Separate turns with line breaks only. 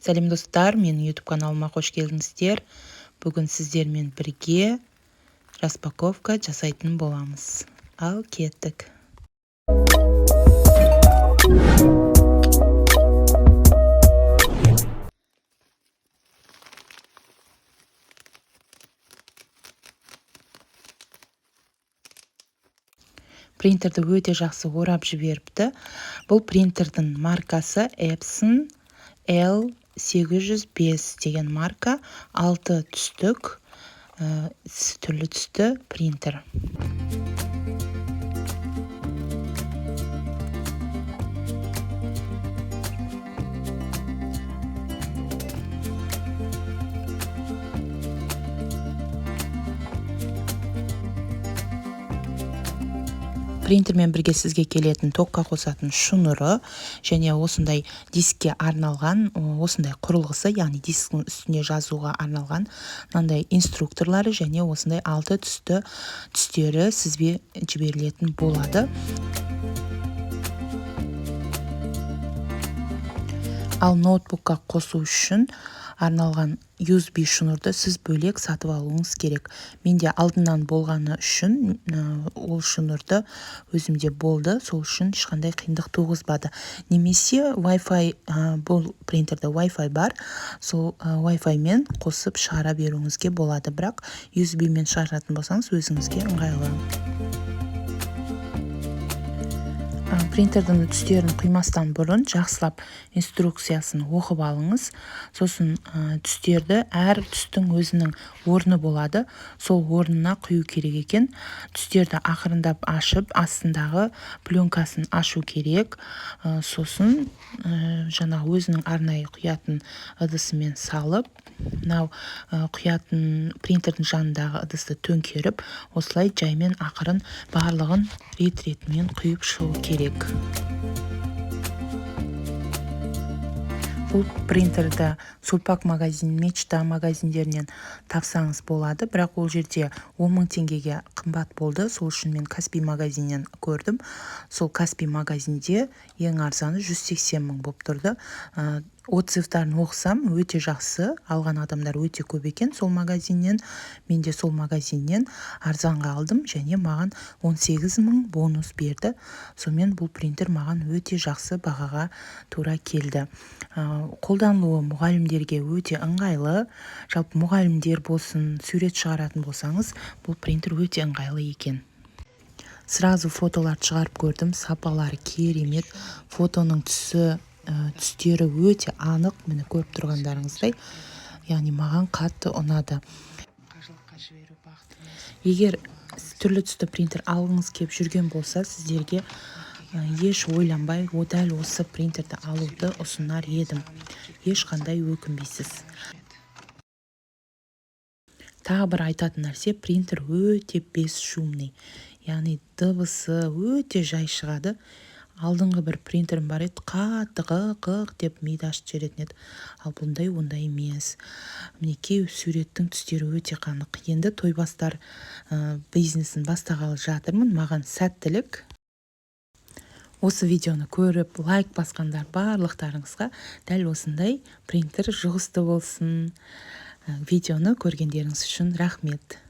Сәлем достар, менің YouTube каналыма қош келдіңіздер. Бүгін сіздермен бірге распаковка жасайтын боламыз. Ал кеттік. Принтерді өте жақсы орап жіберіпті. Бұл принтердің маркасы Epson L805 деген марка, 6 түстік, түрлі түсті принтер. Принтермен бірге сізге келетін токқа қосатын шнуры және осындай дискке арналған осындай құрылғысы, яғни дисктің үстіне жазуға арналған мынандай инструкторлары және осындай 6 түстері сізге жіберілетін болады. Ал ноутбукқа қосу үшін арналған USB шнурды сіз бөлек сатып алуыңыз керек. Менде алдынан болғаны үшін ол шнурды өзімде болды, сол үшін ешқандай қиындық туғызбады. Немесе Wi-Fi, бұл принтерде Wi-Fi бар, сол Wi-Fi мен қосып шығара беруіңізге болады, бірақ USB мен шығаратын болсаңыз өзіңізге ыңғайлы. Принтердің түстерін құймастан бұрын жақсылап инструкциясын оқып алыңыз. Сосын түстерді әр түстің өзінің орны болады. Сол орнына құю керек екен. Түстерді ақырындап ашып, астындағы пленкасын ашу керек. Сосын жаңа өзінің арнайы құятын ыдысымен салып, мынау құятын принтердің жанындағы ыдысты төңкеріп, осылай жаймен ақырын барлығын рет-ретімен құйып шығу керек. Бұл принтерді Сулпак магазин, Мечта магазиндерінен тапсаңыз болады, бірақ ол жерде 10 000 теңгеге қымбат болды. Сол үшін мен Каспий магазиннен көрдім. Сол Каспий магазинде ең арзаны 180 000 болып тұрды. Отзывтарын оқысам, өте жақсы, алған адамдар өте көп екен сол магазиннен. Мен де сол магазиннен арзанға алдым және маған 18 000 бонус берді. Сонымен бұл принтер маған өте жақсы бағаға тура келді. Қолданылуы мұғалімдерге өте ыңғайлы. Жалпы мұғалімдер болсын, сурет шығаратын болсаңыз, бұл принтер өте ыңғайлы екен. Сразу фотолар шығарып көрдім, сапалары керемет, фотоның түстері өте анық, міне көріп тұрғандарыңыздай, яғни маған қатты ұнады. Егер түрлі түсті принтер алғыңыз келіп жүрген болса, сіздерге еш ойланбай, дәл осы принтерді алуды ұсынар едім. Ешқандай өкінбейсіз. Тағы бір айтатын нәрсе, принтер өте бесшумный, яғни дыбысы өте жай шығады. Алдыңғы бір принтерім бар еді, қатты қық деп миды ашып жіберетін еді. Ал бұндай ондай емес. Мінекей суреттің түстері өте қанық. Енді тойбастар бизнесін бастағалы жатырмын. Маған сәттілік. Осы видеоны көріп, лайк басқандар барлықтарыңызға дәл осындай принтер жұғысты болсын. Видеоны көргендеріңіз үшін рахмет.